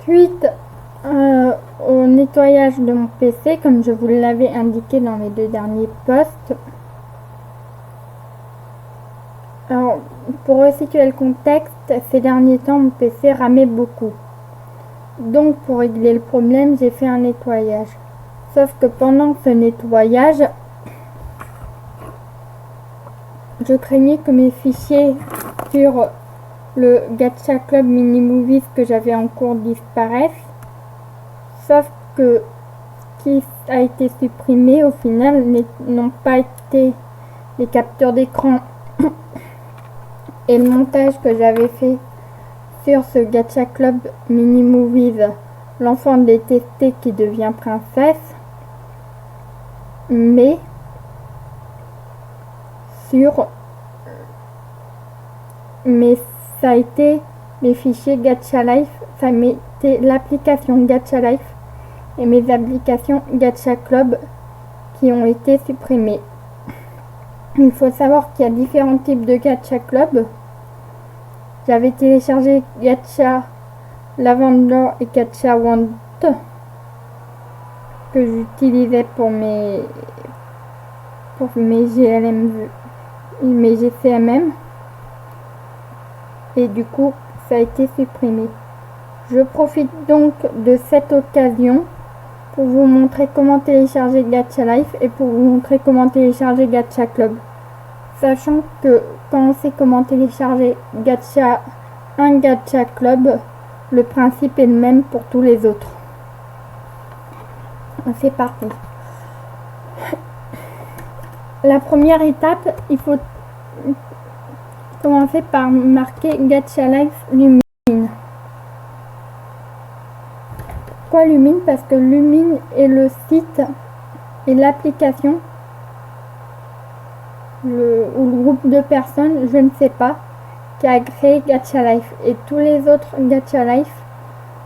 Suite au nettoyage de mon PC, comme je vous l'avais indiqué dans les 2 derniers posts. Alors, pour resituer le contexte, ces derniers temps, mon PC ramait beaucoup. Donc, pour régler le problème, j'ai fait un nettoyage. Sauf que pendant ce nettoyage, je craignais que mes fichiers sur le Gacha Club Mini Movies que j'avais en cours disparaissent. Sauf que ce qui a été supprimé au final n'ont pas été les captures d'écran et le montage que j'avais fait sur ce Gacha Club Mini Movies, l'enfant détesté qui devient princesse, mais ça a été mes fichiers Gacha Life, ça mettait l'application Gacha Life et mes applications Gacha Club qui ont été supprimées. Il faut savoir qu'il y a différents types de Gacha Club. J'avais téléchargé Gacha Lavender et Gacha Want que j'utilisais pour mes GLM, mes GCMM, et du coup ça a été supprimé. Je profite donc de cette occasion pour vous montrer comment télécharger Gacha Life et pour vous montrer comment télécharger Gacha Club. Sachant que quand on sait comment télécharger un Gacha Club, le principe est le même pour tous les autres. C'est parti. La première étape, il faut commencer par marquer Gacha Life Lumine. Pourquoi Lumine? Parce que Lumine est le site et l'application ou le groupe de personnes, je ne sais pas, qui a créé Gacha Life. Et tous les autres Gacha Life,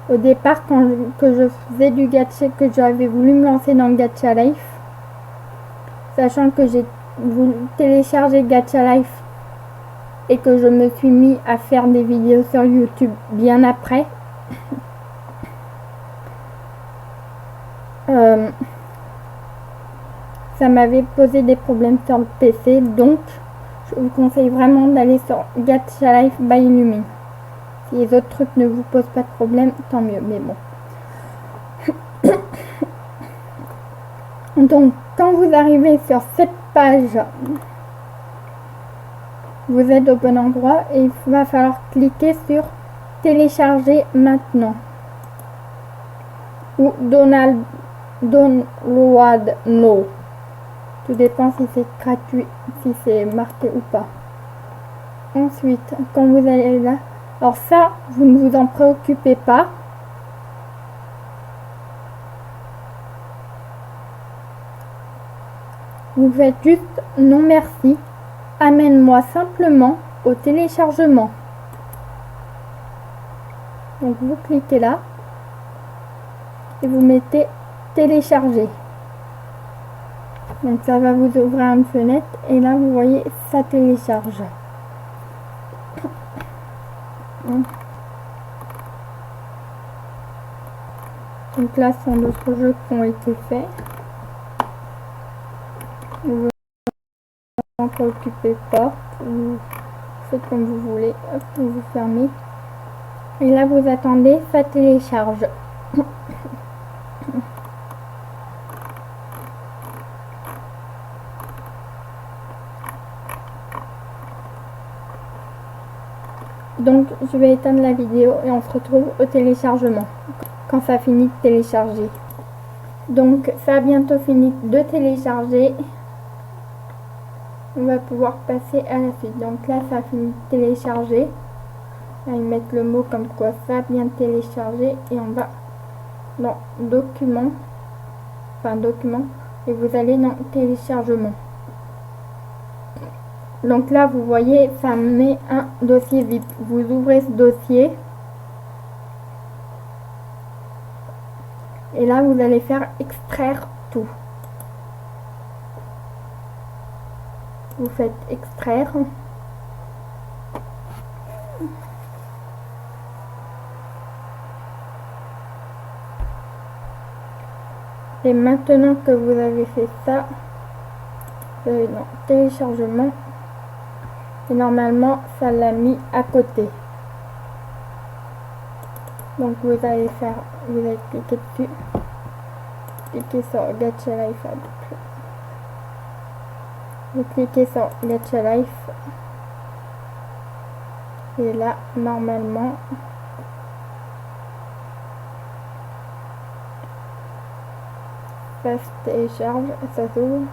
au départ, que je faisais du gacha, que j'avais voulu me lancer dans Gacha Life, sachant que j'ai voulu télécharger Gacha Life et que je me suis mis à faire des vidéos sur YouTube bien après, ça m'avait posé des problèmes sur le PC, donc je vous conseille vraiment d'aller sur Gacha Life by Lumine. Si les autres trucs ne vous posent pas de problème, tant mieux, mais bon. Donc, quand vous arrivez sur cette page, vous êtes au bon endroit et il va falloir cliquer sur télécharger maintenant ou download now. Tout dépend si c'est gratuit, si c'est marqué ou pas. Ensuite, quand vous allez là, alors ça, vous ne vous en préoccupez pas. Vous faites juste non merci, amène-moi simplement au téléchargement. Donc vous cliquez là et vous mettez télécharger. Donc ça va vous ouvrir une fenêtre et là vous voyez ça télécharge. Donc là ce sont d'autres jeux qui ont été faits. Vous ne vous en préoccupez pas, vous faites comme vous voulez, hop, vous fermez. Et là vous attendez, ça télécharge. Donc je vais éteindre la vidéo et on se retrouve au téléchargement quand ça finit de télécharger. Donc ça a bientôt fini de télécharger. On va pouvoir passer à la suite. Donc là ça a fini de télécharger. Là ils mettent le mot comme quoi ça vient de télécharger et on va dans document, et vous allez dans téléchargement. Donc là vous voyez ça met un dossier VIP. Vous ouvrez ce dossier et là vous allez faire extraire tout. Vous faites extraire. Et maintenant que vous avez fait ça, vous allez dans téléchargement. Et normalement, ça l'a mis à côté. Donc vous allez cliquer dessus. Cliquez sur Gacha Life. Vous cliquez sur Gacha Life. Et là, normalement, ça se télécharge, ça s'ouvre.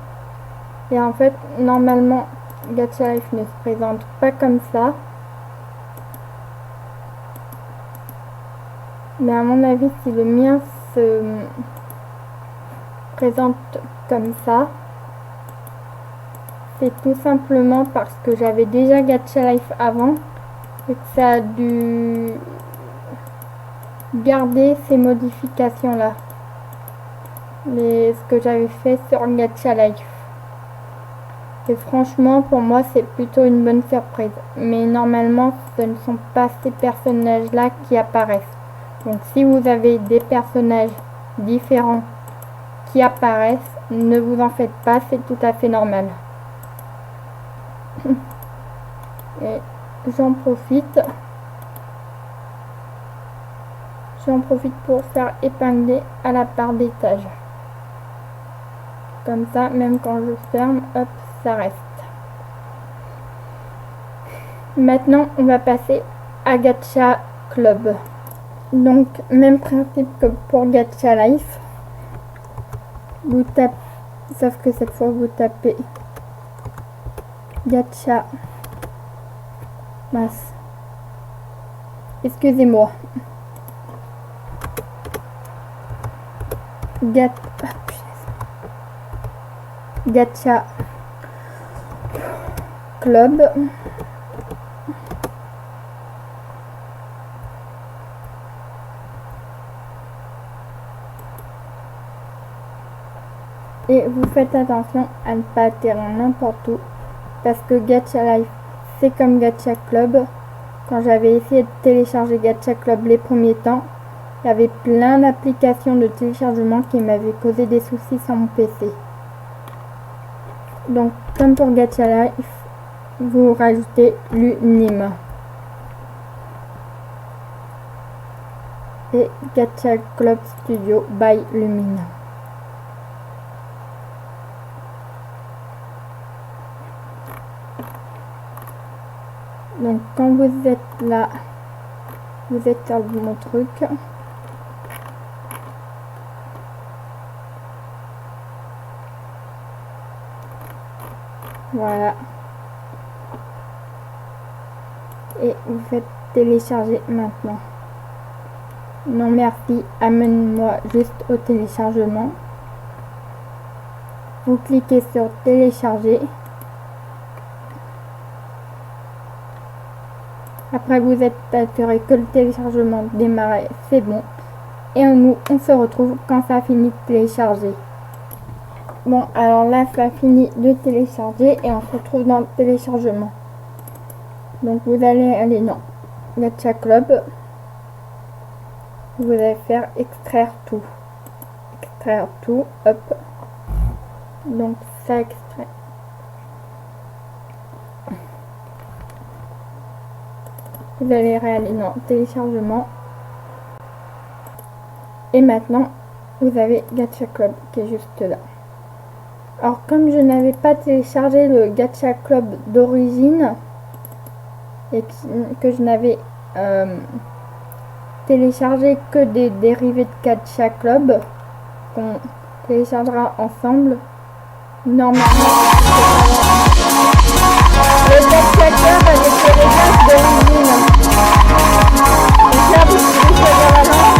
Et en fait, normalement, Gacha Life ne se présente pas comme ça. Mais à mon avis, si le mien se présente comme ça, c'est tout simplement parce que j'avais déjà Gacha Life avant et que ça a dû garder ces modifications là, ce que j'avais fait sur Gacha Life. Et franchement, pour moi, c'est plutôt une bonne surprise. Mais normalement, ce ne sont pas ces personnages là qui apparaissent. Donc si vous avez des personnages différents qui apparaissent, ne vous en faites pas, c'est tout à fait normal. Et j'en profite pour faire épingler à la barre d'étage. Comme ça, même quand je ferme, hop, ça reste. Maintenant, on va passer à Gacha Club. Donc, même principe que pour Gacha Life. Vous tapez, sauf que cette fois, vous tapez Gacha. Mince. Excusez-moi. Gacha Club. Et vous faites attention à ne pas atterrir n'importe où, parce que Gacha Life, c'est comme Gacha Club. Quand j'avais essayé de télécharger Gacha Club les premiers temps, il y avait plein d'applications de téléchargement qui m'avaient causé des soucis sur mon PC. Donc, comme pour Gacha Life, vous rajoutez l'UNIM. Et Gacha Club Studio by Lumine. Donc quand vous êtes là, vous êtes sur mon truc. Voilà. Et vous faites télécharger maintenant. Non merci, amène-moi juste au téléchargement. Vous cliquez sur télécharger. Après vous êtes assuré que le téléchargement démarre, c'est bon. Et nous on se retrouve quand ça finit de télécharger. Bon alors là ça finit de télécharger et on se retrouve dans le téléchargement. Donc vous allez aller dans Gacha Club. Vous allez faire extraire tout. Extraire tout, hop. Donc ça extrait. Vous allez aller dans téléchargement. Et maintenant, vous avez Gacha Club qui est juste là. Alors comme je n'avais pas téléchargé le Gacha Club d'origine et que je n'avais téléchargé que des dérivés de Gacha Club qu'on téléchargera ensemble, normalement le Gacha Club a des dérivations d'origine. Donc là vous pouvez choisir la langue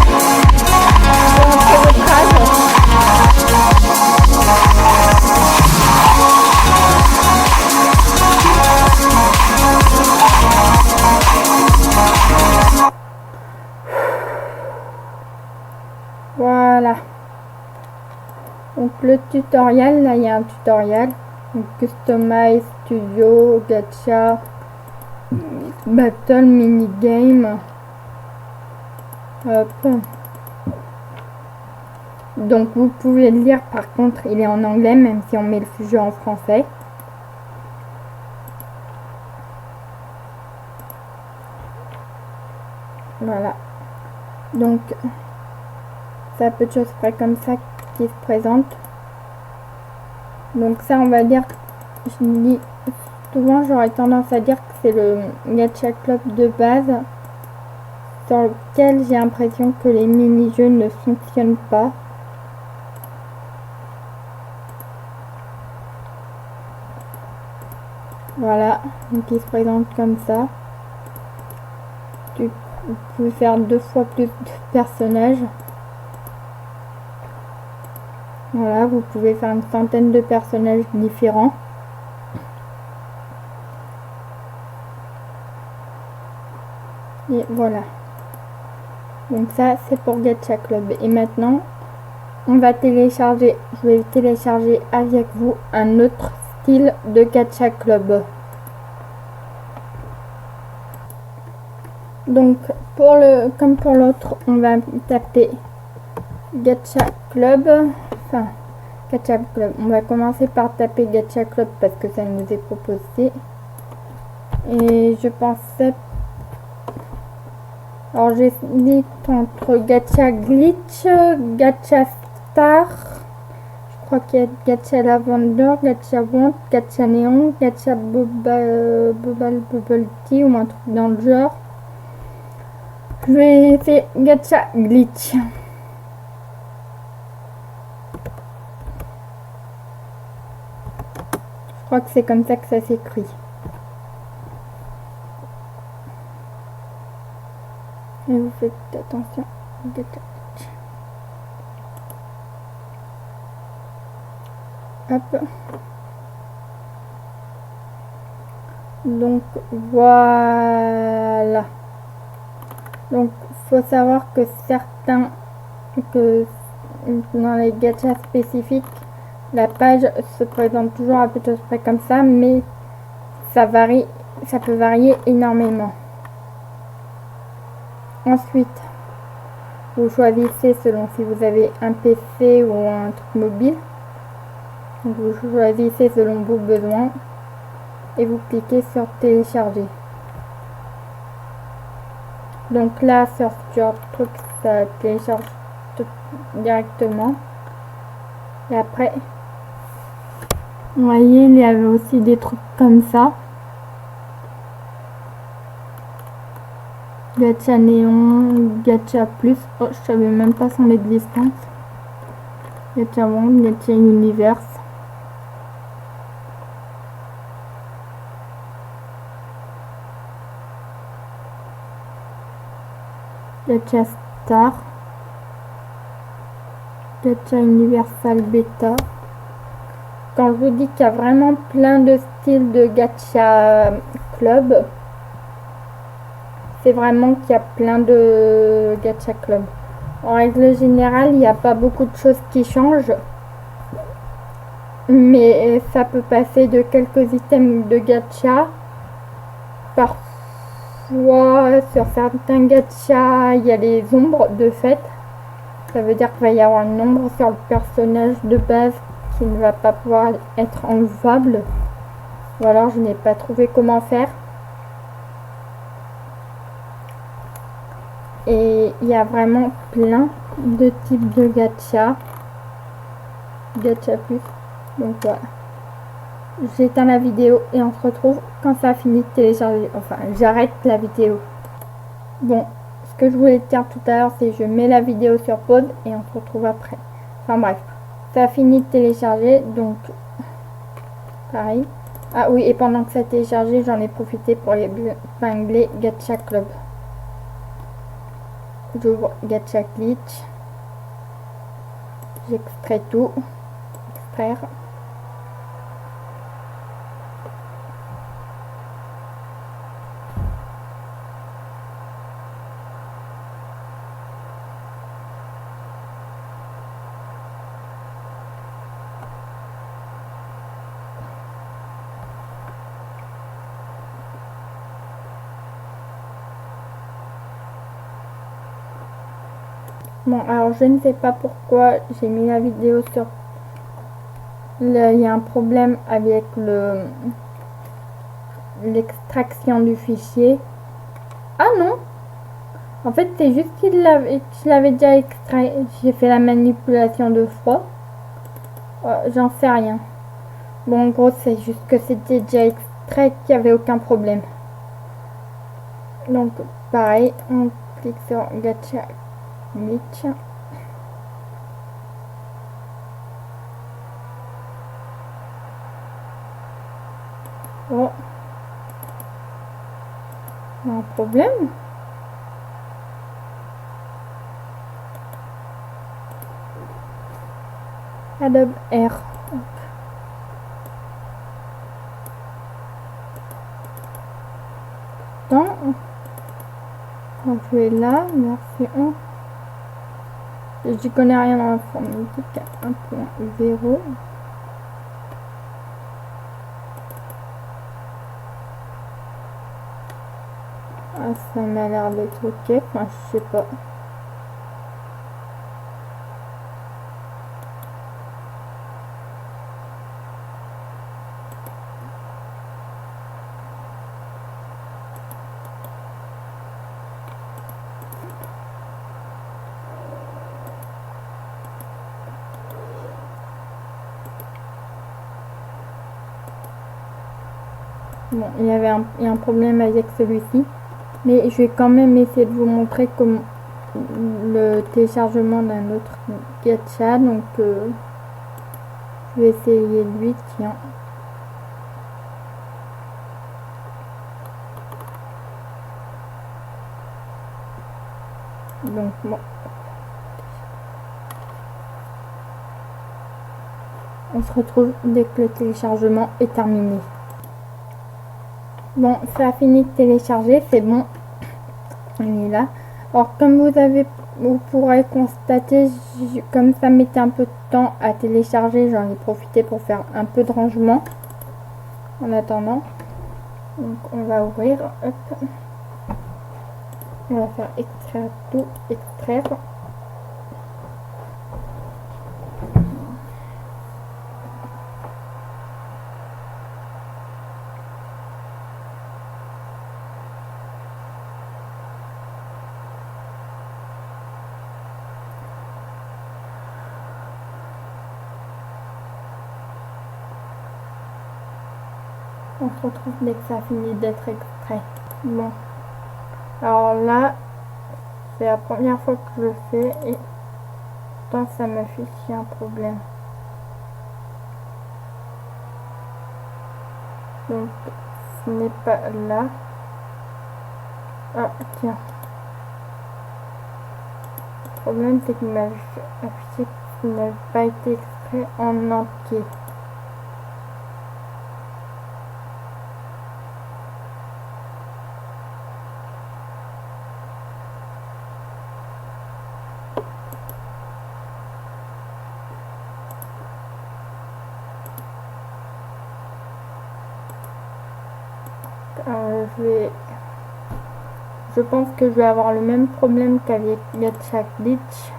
entre votre âge. Voilà. Donc le tutoriel, là il y a un tutoriel. Donc, Customize, Studio, Gacha, Battle, Minigame. Hop. Donc vous pouvez le lire, par contre il est en anglais même si on met le jeu en français. Voilà. Donc ça peu de choses près comme ça qui se présentent. Donc ça on va dire, je dis souvent j'aurais tendance à dire que c'est le Gacha Club de base sur lequel j'ai l'impression que les mini-jeux ne fonctionnent pas. Voilà, donc il se présente comme ça. Vous pouvez faire 2 fois plus de personnages. Voilà, vous pouvez faire une centaine de personnages différents. Et voilà. Donc ça, c'est pour Gacha Club. Et maintenant, on va télécharger, je vais télécharger avec vous un autre style de Gacha Club. Donc, comme pour l'autre, on va taper Gacha Club. Enfin, Gacha Club. On va commencer par taper Gacha Club parce que ça nous est proposé. Et je pensais... Alors j'hésite entre Gacha Glitch, Gacha Star, je crois qu'il y a Gacha Lavender, Gacha Want, Gacha Néon, Gacha Bubble Tea ou un truc dans le genre. Je vais essayer Gacha Glitch. Je crois que c'est comme ça que ça s'écrit. Et vous faites attention. Hop. Donc voilà. Donc faut savoir que dans les gachas spécifiques, la page se présente toujours à peu de choses près comme ça, mais ça peut varier énormément. Ensuite, vous choisissez selon si vous avez un PC ou un truc mobile. Donc, vous choisissez selon vos besoins et vous cliquez sur télécharger. Donc là, sur truc, ça télécharge tout directement. Et après, vous voyez, il y avait aussi des trucs comme ça. Gacha Néon, Gacha Plus, oh, je savais même pas son existence. Gacha Monde, Gacha Universe. Gacha Star. Gacha Universal Beta. Quand je vous dis qu'il y a vraiment plein de styles de Gacha Club, c'est vraiment qu'il y a plein de Gacha Club. En règle générale, il n'y a pas beaucoup de choses qui changent. Mais ça peut passer de quelques items de Gacha. Parfois, sur certains Gacha, il y a les ombres de fait. Ça veut dire qu'il va y avoir une ombre sur le personnage de base qui ne va pas pouvoir être enlevable. Ou alors, je n'ai pas trouvé comment faire. Et il y a vraiment plein de types de gacha. Gacha plus. Donc voilà. J'éteins la vidéo et on se retrouve quand ça a fini de télécharger. Enfin, j'arrête la vidéo. Bon, ce que je voulais te dire tout à l'heure, c'est que je mets la vidéo sur pause et on se retrouve après. Enfin bref, ça a fini de télécharger, donc pareil. Ah oui, et pendant que ça a téléchargé, j'en ai profité pour épingler Gacha Club. J'ouvre Gacha Glitch. J'extrais tout. Extraire. Bon, alors je ne sais pas pourquoi j'ai mis la vidéo sur... Il y a un problème avec l'extraction du fichier. Ah non! En fait, c'est juste qu'il l'avait déjà extrait. J'ai fait la manipulation de fois. J'en sais rien. Bon, en gros, c'est juste que c'était déjà extrait, qu'il n'y avait aucun problème. Donc, pareil, on clique sur Gacha Glitch. Oh, un problème. Adobe R. Dans, on fait là, version. Je connais rien en informatique 1.0. Ah, ça m'a l'air d'être ok. Enfin, je sais pas. Bon, il y a un problème avec celui-ci. Mais je vais quand même essayer de vous montrer comment le téléchargement d'un autre gacha. Donc, je vais essayer lui, tiens. Donc, bon. On se retrouve dès que le téléchargement est terminé. Bon, ça a fini de télécharger, c'est bon. Il est là. Alors, comme vous pourrez constater, comme ça mettait un peu de temps à télécharger, j'en ai profité pour faire un peu de rangement. En attendant, donc on va ouvrir. Hop. On va faire extraire tout, extraire. On se retrouve dès que ça a fini d'être extrait. Bon. Alors là, c'est la première fois que je le fais et pourtant ça m'affiche un problème. Donc, ce n'est pas là. Ah, tiens. Le problème, c'est qu'il m'a affiché qu'il n'a pas été extrait en entier. Je pense que je vais avoir le même problème qu'avec Gacha Glitch.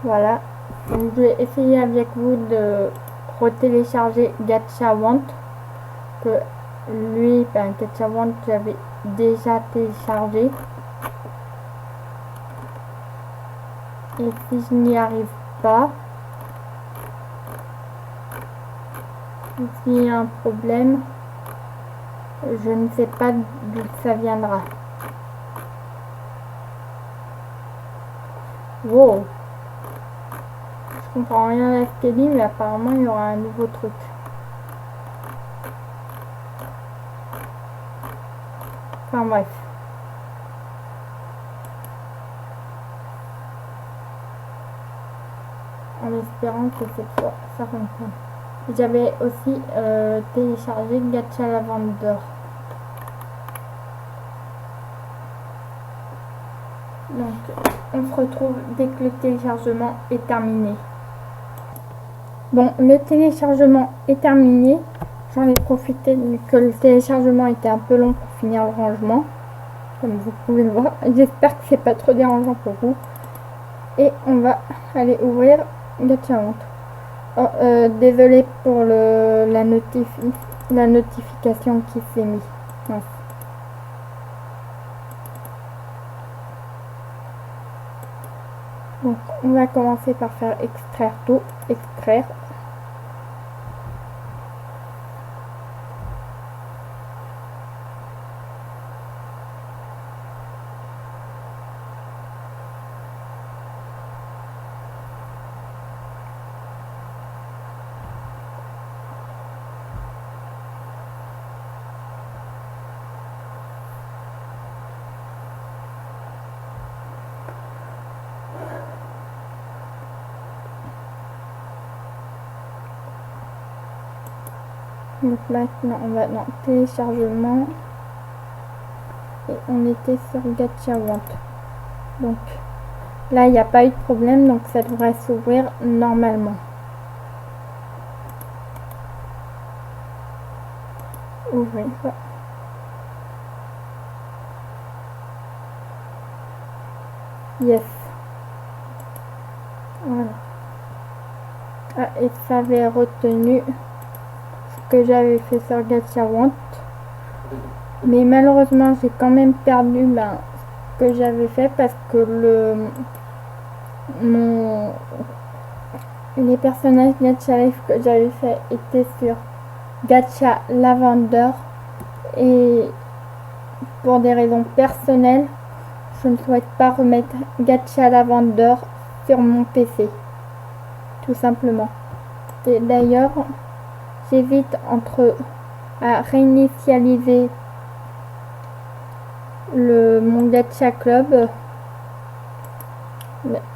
Voilà. Donc, je vais essayer avec vous de retélécharger Gacha Want. Que lui, Gacha Want, j'avais déjà téléchargé. Et si je n'y arrive pas, s'il y a un problème, je ne sais pas d'où ça viendra. Wow! Je comprends rien à ce qu'elle dit, mais apparemment il y aura un nouveau truc. Enfin bref. En espérant que cette fois ça fonctionne. J'avais aussi téléchargé Gacha Lavender. Donc on se retrouve dès que le téléchargement est terminé. Bon, le téléchargement est terminé. J'en ai profité que le téléchargement était un peu long pour finir le rangement. Comme vous pouvez le voir. J'espère que c'est pas trop dérangeant pour vous. Et on va aller ouvrir GachaHunt. Oh, désolé pour la notification qui s'est mise. Mince. Donc on va commencer par faire extraire tout. Extraire. Donc maintenant on va dans téléchargement et on était sur GachaHunt. Donc là il n'y a pas eu de problème, donc ça devrait s'ouvrir normalement. Ouvrir. Yes. Voilà. Ah, et ça avait retenu ce que j'avais fait sur GachaHunt. Mais malheureusement, j'ai quand même perdu ce que j'avais fait parce que les personnages Gacha Life que j'avais fait étaient sur Gacha Lavender et pour des raisons personnelles, je ne souhaite pas remettre Gacha Lavender sur mon PC. Tout simplement. Et d'ailleurs, j'hésite entre à réinitialiser mon Gacha Club.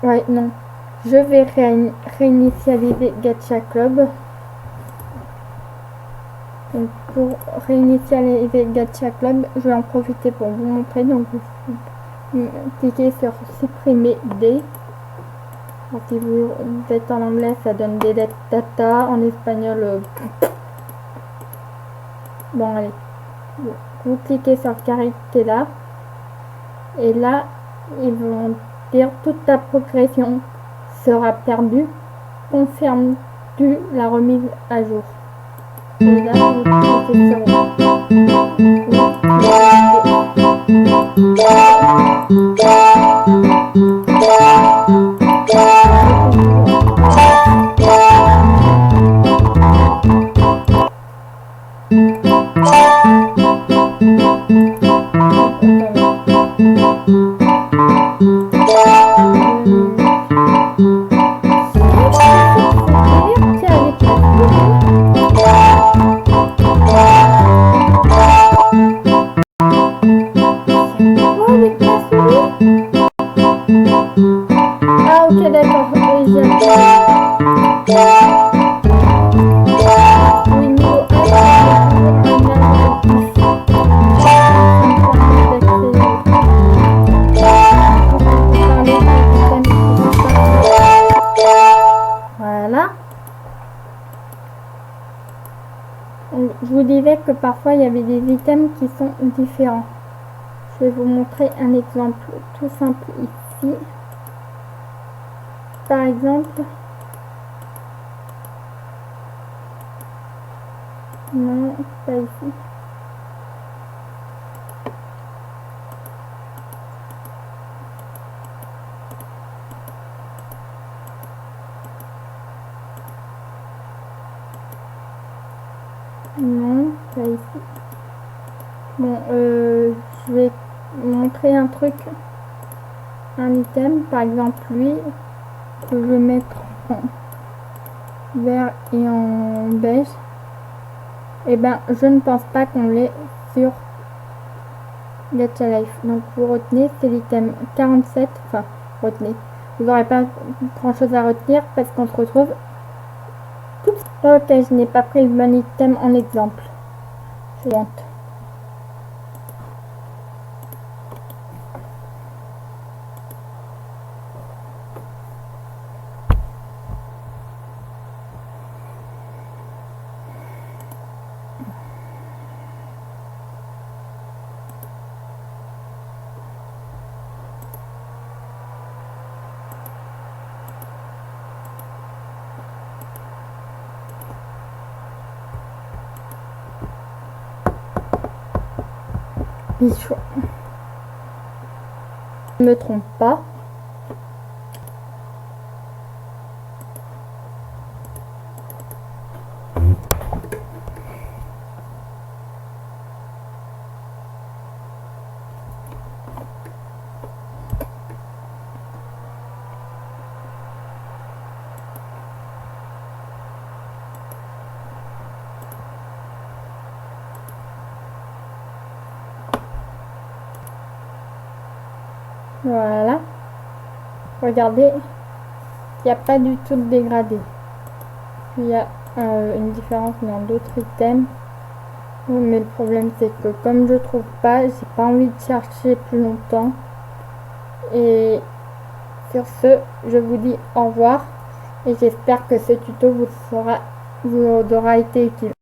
Ouais, non. Je vais réinitialiser Gacha Club. Donc pour réinitialiser Gacha Club, je vais en profiter pour vous montrer. Donc vous cliquez sur supprimer D. Donc, si vous êtes en anglais, ça donne des data. En espagnol, bon allez. Vous cliquez sur Caricela. Et là, ils vont dire toute ta progression sera perdue. Confirmes-tu la remise à jour? Et là, vous cliquez sur je vous disais que parfois il y avait des items qui sont différents. Je vais vous montrer un exemple tout simple ici. Par exemple, non, pas ici. Non, pas ici. Bon, je vais vous montrer un truc, un item, par exemple lui, que je vais mettre en vert et en beige. Et ben, je ne pense pas qu'on l'ait sur Gacha Life. Donc vous retenez, c'est l'item 47, enfin, retenez. Vous n'aurez pas grand chose à retenir parce qu'on se retrouve. Ok, je n'ai pas pris le bon item en exemple. Je honte. bichon. Je ne me trompe pas. Voilà. Regardez, il n'y a pas du tout de dégradé. Puis il y a une différence dans d'autres items. Mais le problème c'est que comme je trouve pas, j'ai pas envie de chercher plus longtemps. Et sur ce, je vous dis au revoir. Et j'espère que ce tuto vous aura été utile.